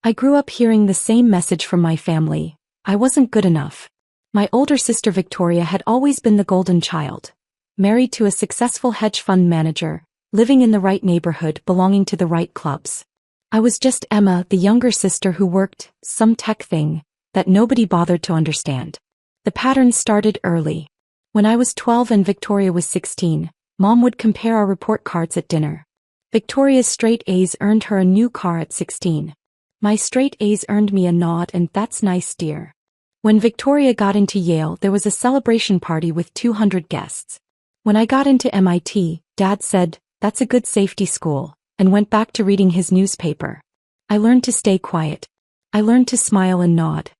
I grew up hearing the same message from my family. I wasn't good enough. My older sister Victoria had always been the golden child. Married to a successful hedge fund manager, living in the right neighborhood, belonging to the right clubs. I was just Emma, the younger sister who worked some tech thing that nobody bothered to understand. The pattern started early. When I was 12 and Victoria was 16, Mom would compare our report cards at dinner. Victoria's straight A's earned her a new car at 16. My straight A's earned me a nod and "that's nice, dear." When Victoria got into Yale, there was a celebration party with 200 guests. When I got into MIT, Dad said, "That's a good safety school," and went back to reading his newspaper. I learned to stay quiet. I learned to smile and nod.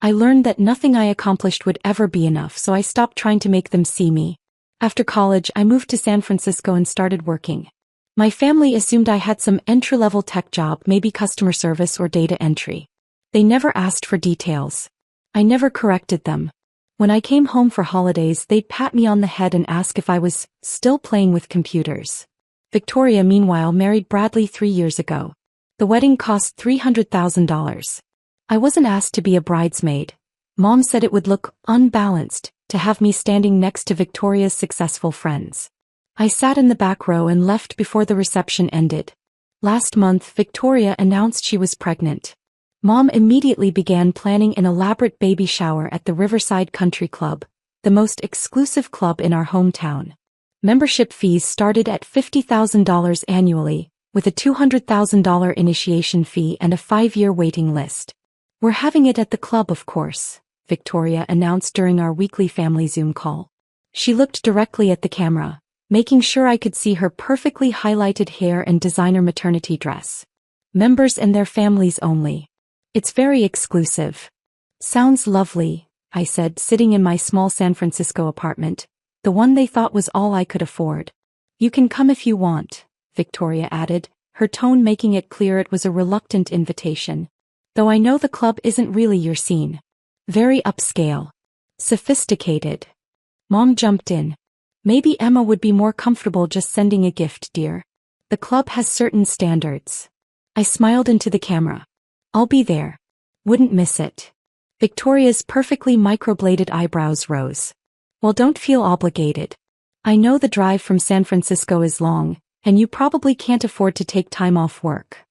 I learned that nothing I accomplished would ever be enough, so I stopped trying to make them see me. After college, I moved to San Francisco and started working. My family assumed I had some entry-level tech job, maybe customer service or data entry. They never asked for details. I never corrected them. When I came home for holidays, they'd pat me on the head and ask if I was still playing with computers. Victoria, meanwhile, married Bradley 3 years ago. The wedding cost $300,000. I wasn't asked to be a bridesmaid. Mom said it would look unbalanced to have me standing next to Victoria's successful friends. I sat in the back row and left before the reception ended. Last month, Victoria announced she was pregnant. Mom immediately began planning an elaborate baby shower at the Riverside Country Club, the most exclusive club in our hometown. Membership fees started at $50,000 annually, with a $200,000 initiation fee and a 5-year waiting list. "We're having it at the club, of course," Victoria announced during our weekly family Zoom call. She looked directly at the camera, making sure I could see her perfectly highlighted hair and designer maternity dress. "Members and their families only. It's very exclusive." "Sounds lovely," I said, sitting in my small San Francisco apartment, the one they thought was all I could afford. "You can come if you want," Victoria added, her tone making it clear it was a reluctant invitation. "Though I know the club isn't really your scene. Very upscale. Sophisticated." Mom jumped in. "Maybe Emma would be more comfortable just sending a gift, dear. The club has certain standards." I smiled into the camera. "I'll be there. Wouldn't miss it." Victoria's perfectly microbladed eyebrows rose. "Well, don't feel obligated. I know the drive from San Francisco is long, and you probably can't afford to take time off work."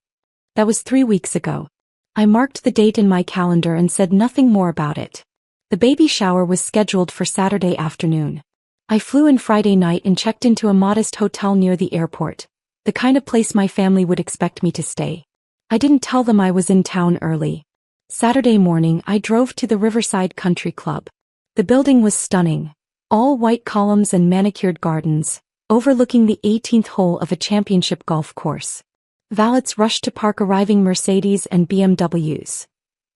That was 3 weeks ago. I marked the date in my calendar and said nothing more about it. The baby shower was scheduled for Saturday afternoon. I flew in Friday night and checked into a modest hotel near the airport, the kind of place my family would expect me to stay. I didn't tell them I was in town early. Saturday morning, I drove to the Riverside Country Club. The building was stunning. All white columns and manicured gardens, overlooking the 18th hole of a championship golf course. Valets rushed to park arriving Mercedes and BMWs.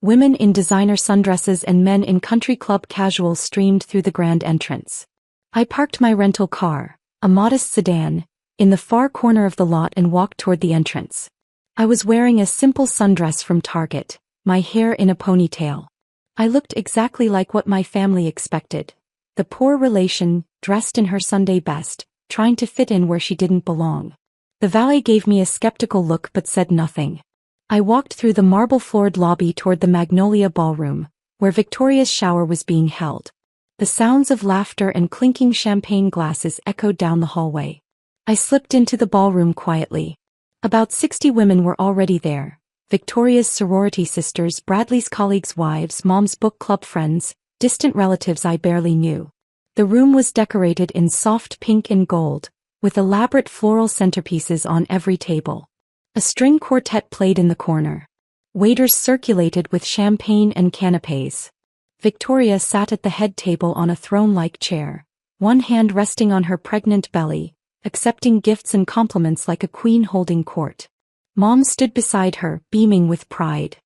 Women in designer sundresses and men in country club casuals streamed through the grand entrance. I parked my rental car, a modest sedan, in the far corner of the lot and walked toward the entrance. I was wearing a simple sundress from Target, my hair in a ponytail. I looked exactly like what my family expected. The poor relation, dressed in her Sunday best, trying to fit in where she didn't belong. The valet gave me a skeptical look but said nothing. I walked through the marble-floored lobby toward the Magnolia Ballroom, where Victoria's shower was being held. The sounds of laughter and clinking champagne glasses echoed down the hallway. I slipped into the ballroom quietly. About 60 women were already there. Victoria's sorority sisters, Bradley's colleagues' wives, Mom's book club friends, distant relatives I barely knew. The room was decorated in soft pink and gold, with elaborate floral centerpieces on every table. A string quartet played in the corner. Waiters circulated with champagne and canapés. Victoria sat at the head table on a throne-like chair, one hand resting on her pregnant belly, accepting gifts and compliments like a queen holding court. Mom stood beside her, beaming with pride.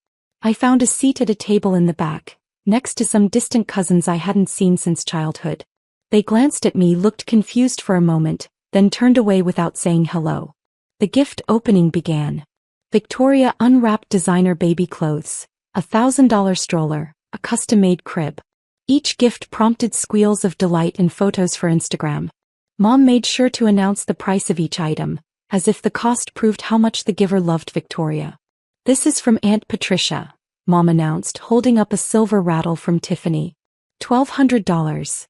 I found a seat at a table in the back, next to some distant cousins I hadn't seen since childhood. They glanced at me, looked confused for a moment, then turned away without saying hello. The gift opening began. Victoria unwrapped designer baby clothes, a $1,000 stroller, a custom-made crib. Each gift prompted squeals of delight and photos for Instagram. Mom made sure to announce the price of each item, as if the cost proved how much the giver loved Victoria. This is from Aunt Patricia, Mom announced, holding up a silver rattle from Tiffany. $1,200.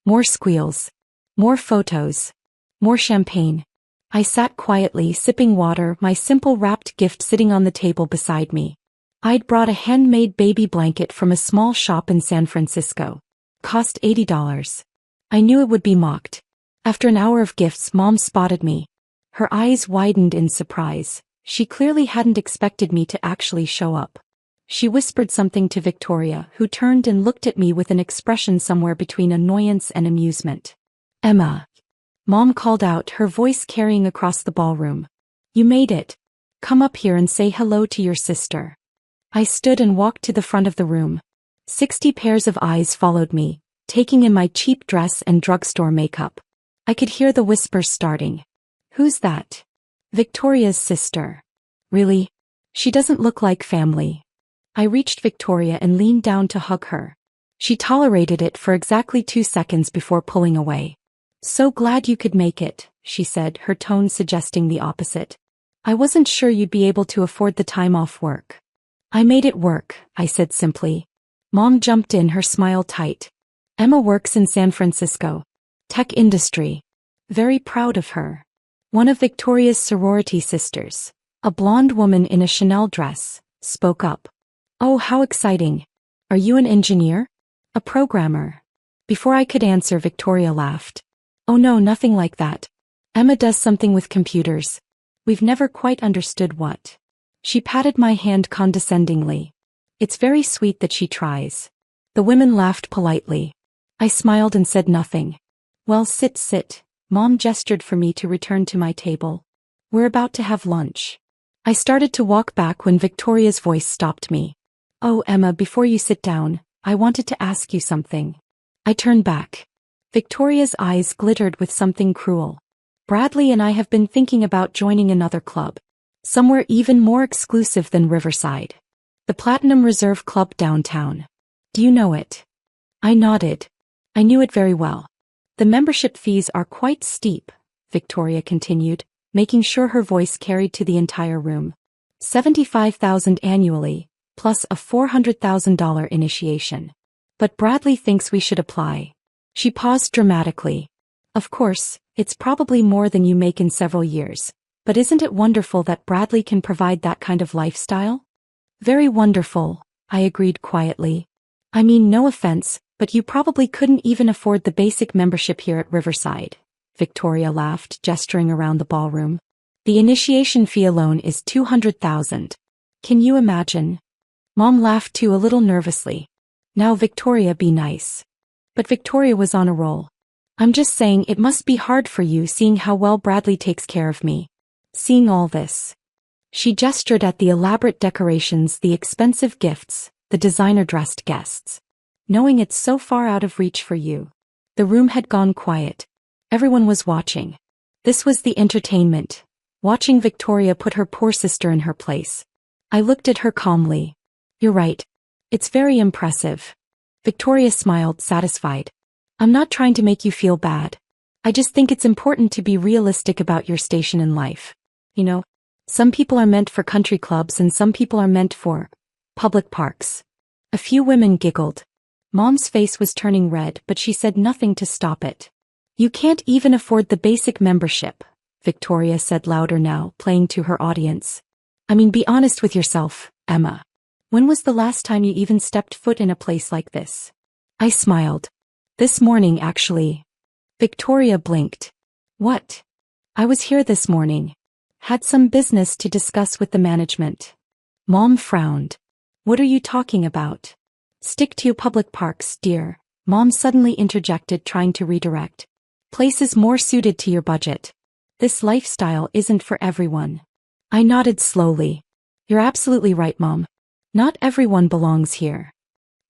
More squeals. More photos. More champagne. I sat quietly, sipping water, my simple wrapped gift sitting on the table beside me. I'd brought a handmade baby blanket from a small shop in San Francisco. Cost $80. I knew it would be mocked. After an hour of gifts, Mom spotted me. Her eyes widened in surprise. She clearly hadn't expected me to actually show up. She whispered something to Victoria, who turned and looked at me with an expression somewhere between annoyance and amusement. Emma. Mom called out, her voice carrying across the ballroom. You made it. Come up here and say hello to your sister. I stood and walked to the front of the room. 60 pairs of eyes followed me, taking in my cheap dress and drugstore makeup. I could hear the whispers starting. Who's that? Victoria's sister. Really? She doesn't look like family. I reached Victoria and leaned down to hug her. She tolerated it for exactly 2 seconds before pulling away. So glad you could make it, she said, her tone suggesting the opposite. I wasn't sure you'd be able to afford the time off work. I made it work, I said simply. Mom jumped in, her smile tight. Emma works in San Francisco. Tech industry. Very proud of her. One of Victoria's sorority sisters, a blonde woman in a Chanel dress, spoke up. Oh, how exciting. Are you an engineer? A programmer? Before I could answer, Victoria laughed. Oh no, nothing like that. Emma does something with computers. We've never quite understood what. She patted my hand condescendingly. It's very sweet that she tries. The women laughed politely. I smiled and said nothing. Well, sit. Mom gestured for me to return to my table. We're about to have lunch. I started to walk back when Victoria's voice stopped me. Oh, Emma, before you sit down, I wanted to ask you something. I turned back. Victoria's eyes glittered with something cruel. Bradley and I have been thinking about joining another club. Somewhere even more exclusive than Riverside. The Platinum Reserve Club downtown. Do you know it? I nodded. I knew it very well. The membership fees are quite steep, Victoria continued, making sure her voice carried to the entire room. $75,000 annually, plus a $400,000 initiation. But Bradley thinks we should apply. She paused dramatically. Of course, it's probably more than you make in several years, but isn't it wonderful that Bradley can provide that kind of lifestyle? Very wonderful, I agreed quietly. I mean, no offense, but you probably couldn't even afford the basic membership here at Riverside. Victoria laughed, gesturing around the ballroom. The initiation fee alone is $200,000. Can you imagine? Mom laughed too, a little nervously. Now Victoria, be nice. But Victoria was on a roll. I'm just saying it must be hard for you seeing how well Bradley takes care of me. Seeing all this. She gestured at the elaborate decorations, the expensive gifts, the designer-dressed guests. Knowing it's so far out of reach for you. The room had gone quiet. Everyone was watching. This was the entertainment. Watching Victoria put her poor sister in her place. I looked at her calmly. You're right. It's very impressive. Victoria smiled, satisfied. I'm not trying to make you feel bad. I just think it's important to be realistic about your station in life. You know, some people are meant for country clubs and some people are meant for public parks. A few women giggled. Mom's face was turning red, but she said nothing to stop it. You can't even afford the basic membership, Victoria said louder now, playing to her audience. I mean, be honest with yourself, Emma. When was the last time you even stepped foot in a place like this? I smiled. This morning, actually. Victoria blinked. What? I was here this morning. Had some business to discuss with the management. Mom frowned. What are you talking about? Stick to your public parks, dear. Mom suddenly interjected, trying to redirect. Places more suited to your budget. This lifestyle isn't for everyone. I nodded slowly. You're absolutely right, Mom. Not everyone belongs here.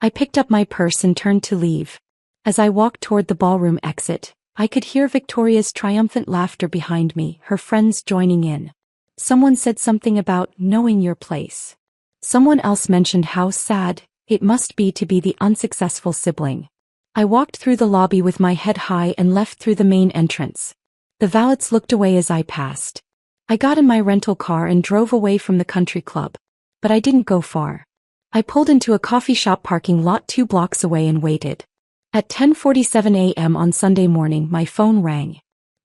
I picked up my purse and turned to leave. As I walked toward the ballroom exit, I could hear Victoria's triumphant laughter behind me, her friends joining in. Someone said something about knowing your place. Someone else mentioned how sad it must be to be the unsuccessful sibling. I walked through the lobby with my head high and left through the main entrance. The valets looked away as I passed. I got in my rental car and drove away from the country club. But I didn't go far. I pulled into a coffee shop parking lot 2 blocks away and waited. At 10:47 a.m. on Sunday morning, my phone rang.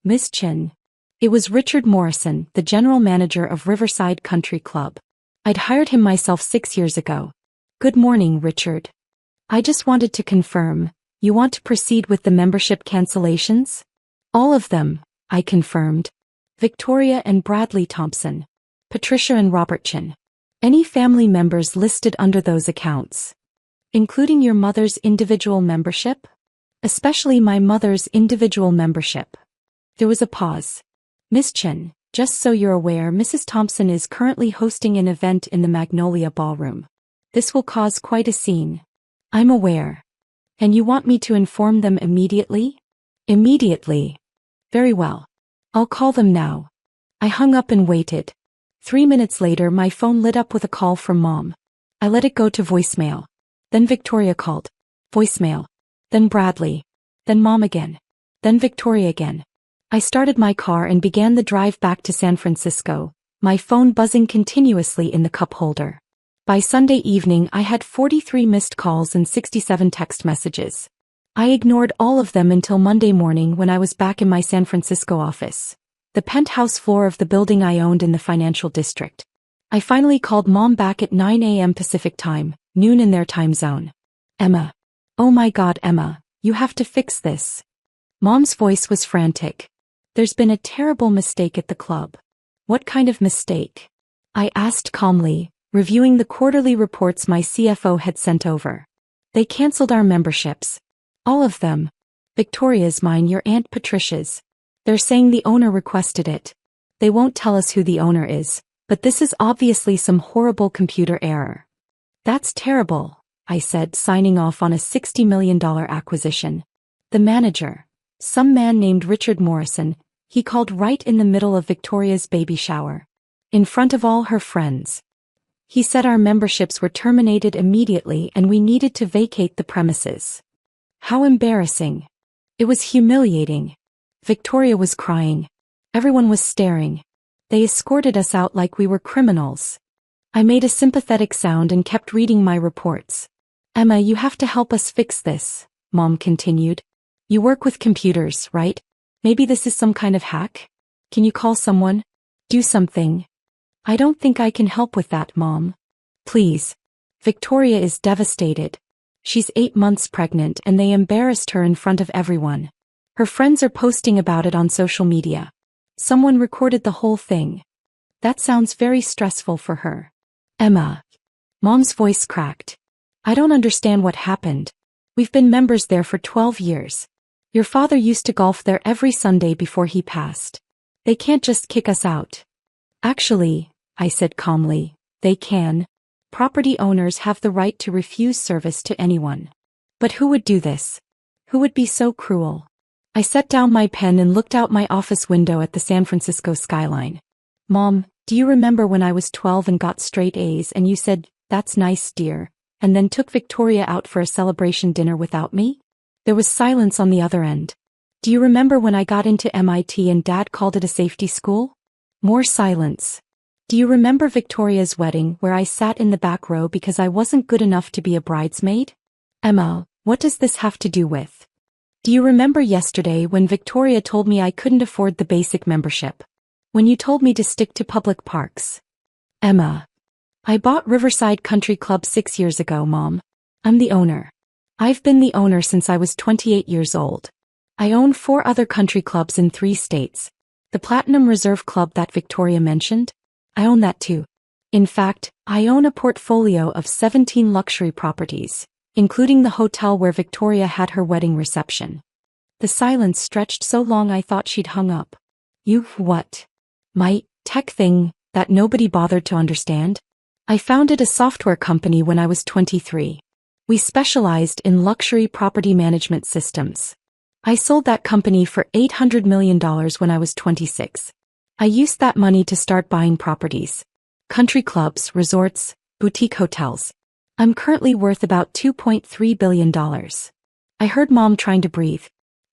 Miss Chin. It was Richard Morrison, the general manager of Riverside Country Club. I'd hired him myself 6 years ago. Good morning, Richard. I just wanted to confirm, you want to proceed with the membership cancellations? All of them, I confirmed. Victoria and Bradley Thompson. Patricia and Robert Chin. Any family members listed under those accounts? Including your mother's individual membership? Especially my mother's individual membership. There was a pause. Miss Chin, just so you're aware, Mrs. Thompson is currently hosting an event in the Magnolia Ballroom. This will cause quite a scene. I'm aware. And you want me to inform them immediately? Immediately. Very well. I'll call them now. I hung up and waited. 3 minutes later, my phone lit up with a call from Mom. I let it go to voicemail. Then Victoria called. Voicemail. Then Bradley. Then Mom again. Then Victoria again. I started my car and began the drive back to San Francisco, my phone buzzing continuously in the cup holder. By Sunday evening, I had 43 missed calls and 67 text messages. I ignored all of them until Monday morning when I was back in my San Francisco office, the penthouse floor of the building I owned in the financial district. I finally called Mom back at 9 a.m. Pacific time, noon in their time zone. Emma. Oh my God, Emma, you have to fix this. Mom's voice was frantic. There's been a terrible mistake at the club. What kind of mistake? I asked calmly, reviewing the quarterly reports my CFO had sent over. They canceled our memberships. All of them. Victoria's, mine, your Aunt Patricia's. They're saying the owner requested it. They won't tell us who the owner is, but this is obviously some horrible computer error. That's terrible, I said, signing off on a $60 million acquisition. The manager, some man named Richard Morrison, he called right in the middle of Victoria's baby shower. In front of all her friends. He said our memberships were terminated immediately and we needed to vacate the premises. How embarrassing. It was humiliating. Victoria was crying. Everyone was staring. They escorted us out like we were criminals. I made a sympathetic sound and kept reading my reports. Emma, you have to help us fix this, Mom continued. You work with computers, right? Maybe this is some kind of hack? Can you call someone? Do something. I don't think I can help with that, Mom. Please. Victoria is devastated. She's 8 months pregnant and they embarrassed her in front of everyone. Her friends are posting about it on social media. Someone recorded the whole thing. That sounds very stressful for her. Emma. Mom's voice cracked. I don't understand what happened. We've been members there for 12 years. Your father used to golf there every Sunday before he passed. They can't just kick us out. Actually, I said calmly, they can. Property owners have the right to refuse service to anyone. But who would do this? Who would be so cruel? I set down my pen and looked out my office window at the San Francisco skyline. Mom, do you remember when I was 12 and got straight A's and you said, "That's nice, dear," and then took Victoria out for a celebration dinner without me? There was silence on the other end. Do you remember when I got into MIT and Dad called it a safety school? More silence. Do you remember Victoria's wedding where I sat in the back row because I wasn't good enough to be a bridesmaid? Emma, what does this have to do with? Do you remember yesterday when Victoria told me I couldn't afford the basic membership? When you told me to stick to public parks? Emma. I bought Riverside Country Club 6 years ago, Mom. I'm the owner. I've been the owner since I was 28 years old. I own 4 other country clubs in 3 states. The Platinum Reserve Club that Victoria mentioned? I own that too. In fact, I own a portfolio of 17 luxury properties, including the hotel where Victoria had her wedding reception. The silence stretched so long I thought she'd hung up. You what? My tech thing that nobody bothered to understand? I founded a software company when I was 23. We specialized in luxury property management systems. I sold that company for $800 million when I was 26. I used that money to start buying properties. Country clubs, resorts, boutique hotels. I'm currently worth about $2.3 billion. I heard Mom trying to breathe.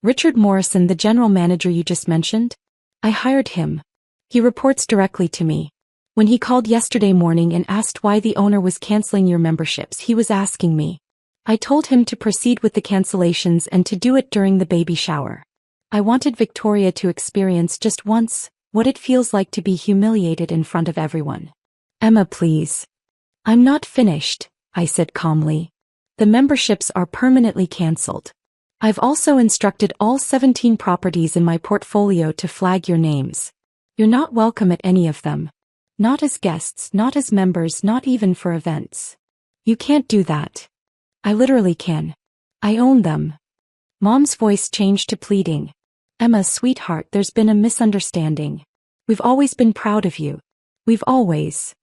Richard Morrison, the general manager you just mentioned? I hired him. He reports directly to me. When he called yesterday morning and asked why the owner was canceling your memberships, he was asking me. I told him to proceed with the cancellations and to do it during the baby shower. I wanted Victoria to experience just once what it feels like to be humiliated in front of everyone. Emma, please. I'm not finished, I said calmly. The memberships are permanently canceled. I've also instructed all 17 properties in my portfolio to flag your names. You're not welcome at any of them. Not as guests, not as members, not even for events. You can't do that. I literally can. I own them. Mom's voice changed to pleading. Emma, sweetheart, there's been a misunderstanding. We've always been proud of you. We've always.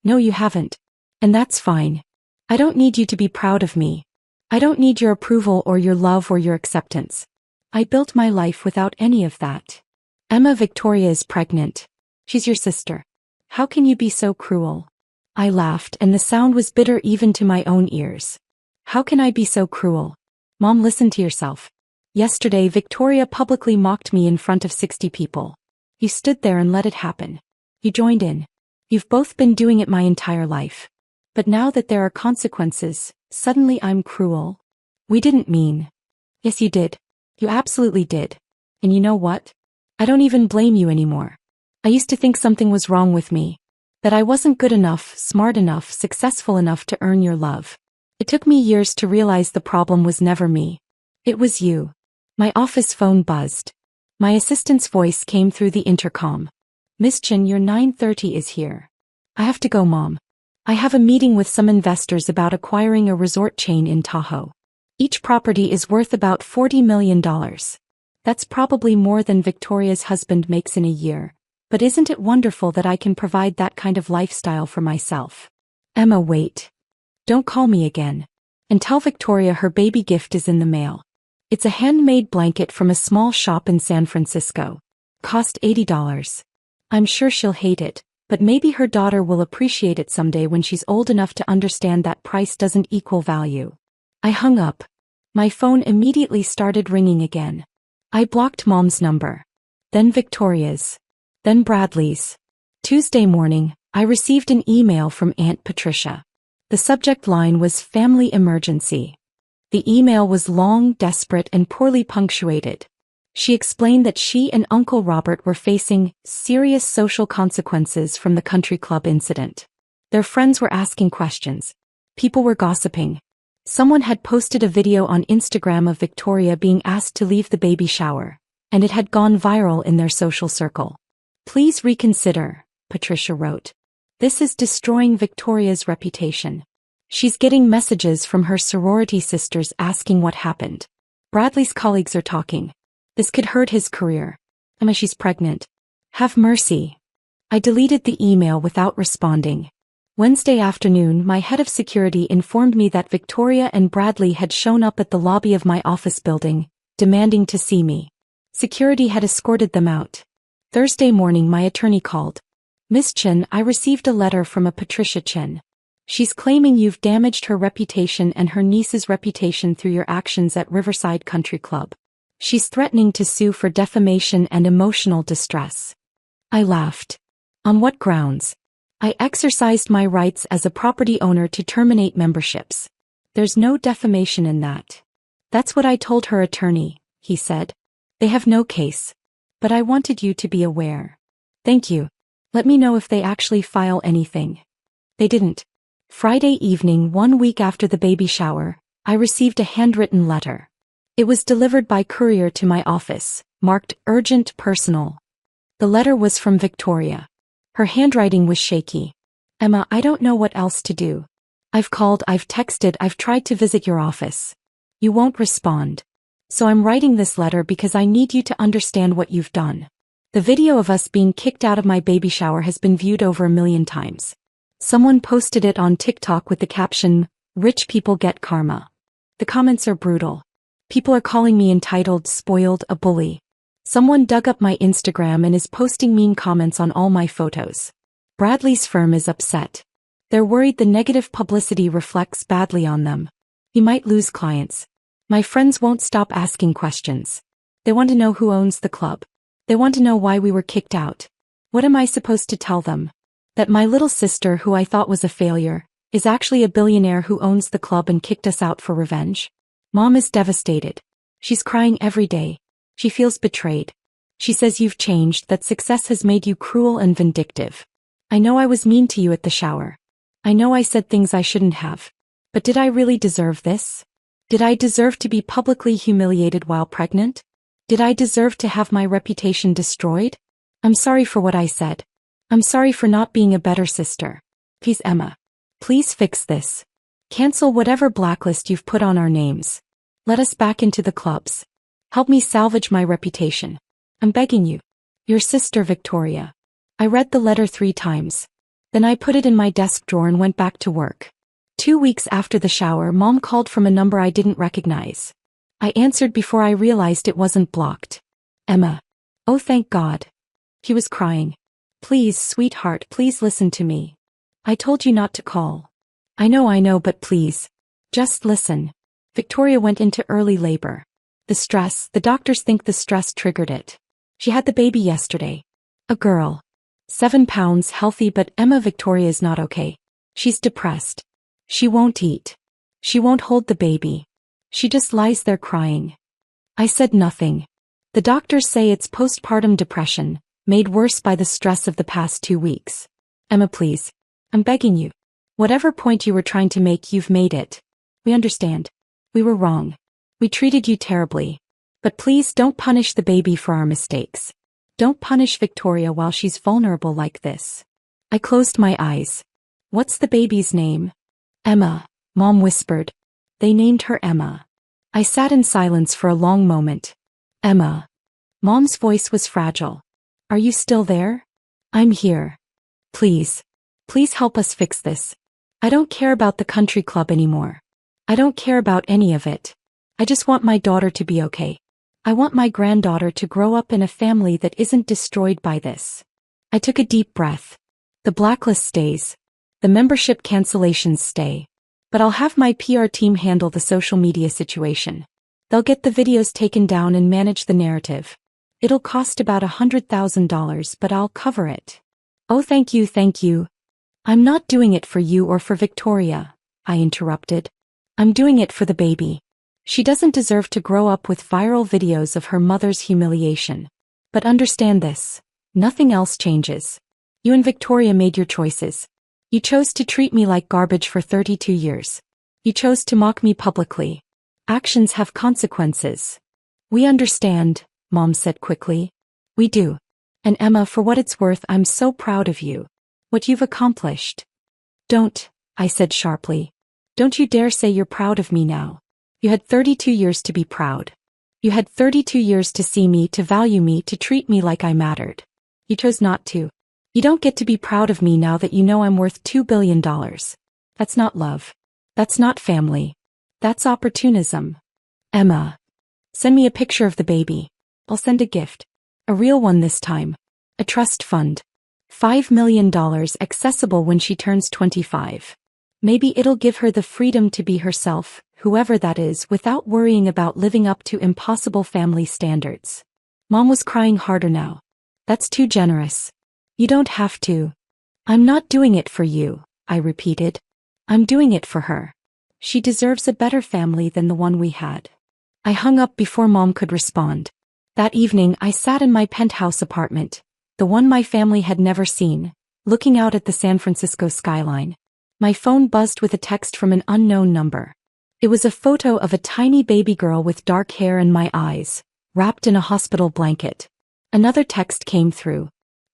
No, you haven't. And that's fine. I don't need you to be proud of me. I don't need your approval or your love or your acceptance. I built my life without any of that. Emma, Victoria is pregnant. She's your sister. How can you be so cruel? I laughed, and the sound was bitter even to my own ears. How can I be so cruel? Mom, listen to yourself. Yesterday, Victoria publicly mocked me in front of 60 people. You stood there and let it happen. You joined in. You've both been doing it my entire life. But now that there are consequences, suddenly I'm cruel. We didn't mean. Yes, you did. You absolutely did. And you know what? I don't even blame you anymore. I used to think something was wrong with me. That I wasn't good enough, smart enough, successful enough to earn your love. It took me years to realize the problem was never me. It was you. My office phone buzzed. My assistant's voice came through the intercom. Miss Chen, your 9:30 is here. I have to go, Mom. I have a meeting with some investors about acquiring a resort chain in Tahoe. Each property is worth about $40 million. That's probably more than Victoria's husband makes in a year. But isn't it wonderful that I can provide that kind of lifestyle for myself? Emma, wait. Don't call me again. And tell Victoria her baby gift is in the mail. It's a handmade blanket from a small shop in San Francisco. Cost $80. I'm sure she'll hate it, but maybe her daughter will appreciate it someday when she's old enough to understand that price doesn't equal value. I hung up. My phone immediately started ringing again. I blocked Mom's number. Then Victoria's. Then Bradley's. Tuesday morning, I received an email from Aunt Patricia. The subject line was family emergency. The email was long, desperate, and poorly punctuated. She explained that she and Uncle Robert were facing serious social consequences from the country club incident. Their friends were asking questions. People were gossiping. Someone had posted a video on Instagram of Victoria being asked to leave the baby shower, and it had gone viral in their social circle. Please reconsider, Patricia wrote. This is destroying Victoria's reputation. She's getting messages from her sorority sisters asking what happened. Bradley's colleagues are talking. This could hurt his career. Emma, she's pregnant. Have mercy. I deleted the email without responding. Wednesday afternoon, my head of security informed me that Victoria and Bradley had shown up at the lobby of my office building, demanding to see me. Security had escorted them out. Thursday morning, my attorney called. Miss Chen, I received a letter from a Patricia Chen. She's claiming you've damaged her reputation and her niece's reputation through your actions at Riverside Country Club. She's threatening to sue for defamation and emotional distress. I laughed. On what grounds? I exercised my rights as a property owner to terminate memberships. There's no defamation in that. That's what I told her attorney, he said. They have no case. But I wanted you to be aware. Thank you. Let me know if they actually file anything. They didn't. Friday evening, 1 week after the baby shower, I received a handwritten letter. It was delivered by courier to my office, marked urgent personal. The letter was from Victoria. Her handwriting was shaky. Emma, I don't know what else to do. I've called, I've texted, I've tried to visit your office. You won't respond. So I'm writing this letter because I need you to understand what you've done. The video of us being kicked out of my baby shower has been viewed over 1 million times. Someone posted it on TikTok with the caption, "Rich people get karma." The comments are brutal. People are calling me entitled, spoiled, a bully. Someone dug up my Instagram and is posting mean comments on all my photos. Bradley's firm is upset. They're worried the negative publicity reflects badly on them. He might lose clients. My friends won't stop asking questions. They want to know who owns the club. They want to know why we were kicked out. What am I supposed to tell them? That my little sister, who I thought was a failure, is actually a billionaire who owns the club and kicked us out for revenge. Mom is devastated. She's crying every day. She feels betrayed. She says you've changed, that success has made you cruel and vindictive. I know I was mean to you at the shower. I know I said things I shouldn't have. But did I really deserve this? Did I deserve to be publicly humiliated while pregnant? Did I deserve to have my reputation destroyed? I'm sorry for what I said. I'm sorry for not being a better sister. Please, Emma. Please fix this. Cancel whatever blacklist you've put on our names. Let us back into the clubs. Help me salvage my reputation. I'm begging you. Your sister, Victoria. I read the letter 3 times. Then I put it in my desk drawer and went back to work. 2 weeks after the shower, Mom called from a number I didn't recognize. I answered before I realized it wasn't blocked. Emma. Oh, thank God. She was crying. Please, sweetheart, please listen to me. I told you not to call. I know, but please. Just listen. Victoria went into early labor. The doctors think the stress triggered it. She had the baby yesterday. A girl. 7 pounds, healthy, but Victoria is not okay. She's depressed. She won't eat. She won't hold the baby. She just lies there crying. I said nothing. The doctors say it's postpartum depression, made worse by the stress of the past 2 weeks. Emma, please. I'm begging you. Whatever point you were trying to make, you've made it. We understand. We were wrong. We treated you terribly. But please don't punish the baby for our mistakes. Don't punish Victoria while she's vulnerable like this. I closed my eyes. What's the baby's name? Emma, Mom whispered. They named her Emma. I sat in silence for a long moment. Emma. Mom's voice was fragile. Are you still there? I'm here. Please. Please help us fix this. I don't care about the country club anymore. I don't care about any of it. I just want my daughter to be okay. I want my granddaughter to grow up in a family that isn't destroyed by this. I took a deep breath. The blacklist stays. The membership cancellations stay. But I'll have my PR team handle the social media situation. They'll get the videos taken down and manage the narrative. It'll cost about $100,000, but I'll cover it. Oh, thank you, thank you. I'm not doing it for you or for Victoria, I interrupted. I'm doing it for the baby. She doesn't deserve to grow up with viral videos of her mother's humiliation. But understand this. Nothing else changes. You and Victoria made your choices. You chose to treat me like garbage for 32 years. You chose to mock me publicly. Actions have consequences. We understand, Mom said quickly. We do. And Emma, for what it's worth, I'm so proud of you. What you've accomplished. Don't, I said sharply. Don't you dare say you're proud of me now. You had 32 years to be proud. You had 32 years to see me, to value me, to treat me like I mattered. You chose not to. You don't get to be proud of me now that you know I'm worth $2 billion. That's not love. That's not family. That's opportunism. Emma. Send me a picture of the baby. I'll send a gift. A real one this time. A trust fund. $5 million accessible when she turns 25. Maybe it'll give her the freedom to be herself, whoever that is, without worrying about living up to impossible family standards. Mom was crying harder now. That's too generous. You don't have to. I'm not doing it for you, I repeated. I'm doing it for her. She deserves a better family than the one we had. I hung up before Mom could respond. That evening I sat in my penthouse apartment, the one my family had never seen, looking out at the San Francisco skyline. My phone buzzed with a text from an unknown number. It was a photo of a tiny baby girl with dark hair and my eyes, wrapped in a hospital blanket. Another text came through.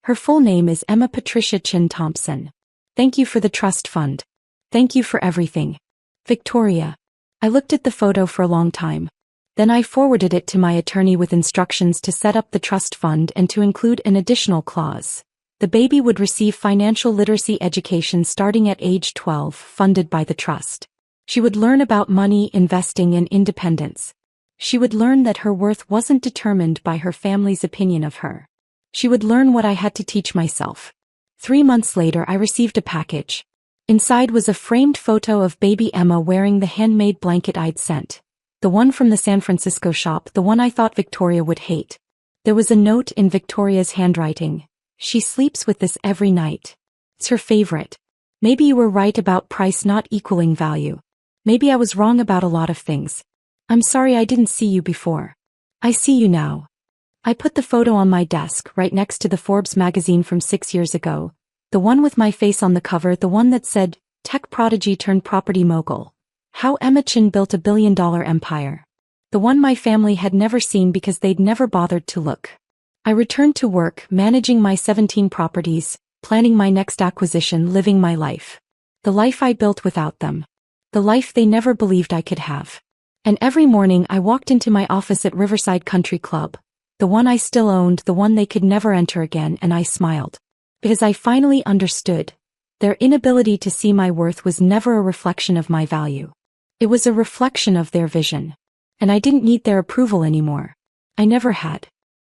Her full name is Emma Patricia Chin Thompson. Thank you for the trust fund. Thank you for everything. Victoria. I looked at the photo for a long time. Then I forwarded it to my attorney with instructions to set up the trust fund and to include an additional clause. The baby would receive financial literacy education starting at age 12, funded by the trust. She would learn about money, investing, and independence. She would learn that her worth wasn't determined by her family's opinion of her. She would learn what I had to teach myself. 3 months later, I received a package. Inside was a framed photo of baby Emma wearing the handmade blanket I'd sent. The one from the San Francisco shop, the one I thought Victoria would hate. There was a note in Victoria's handwriting. She sleeps with this every night. It's her favorite. Maybe you were right about price not equaling value. Maybe I was wrong about a lot of things. I'm sorry I didn't see you before. I see you now. I put the photo on my desk right next to the Forbes magazine from 6 years ago. The one with my face on the cover, the one that said, Tech Prodigy Turned Property Mogul. How Emma Chin Built a Billion-Dollar Empire. The one my family had never seen because they'd never bothered to look. I returned to work, managing my 17 properties, planning my next acquisition, living my life. The life I built without them. The life they never believed I could have. And every morning I walked into my office at Riverside Country Club, the one I still owned, the one they could never enter again, and I smiled. Because I finally understood. Their inability to see my worth was never a reflection of my value. It was a reflection of their vision. And I didn't need their approval anymore. I never had.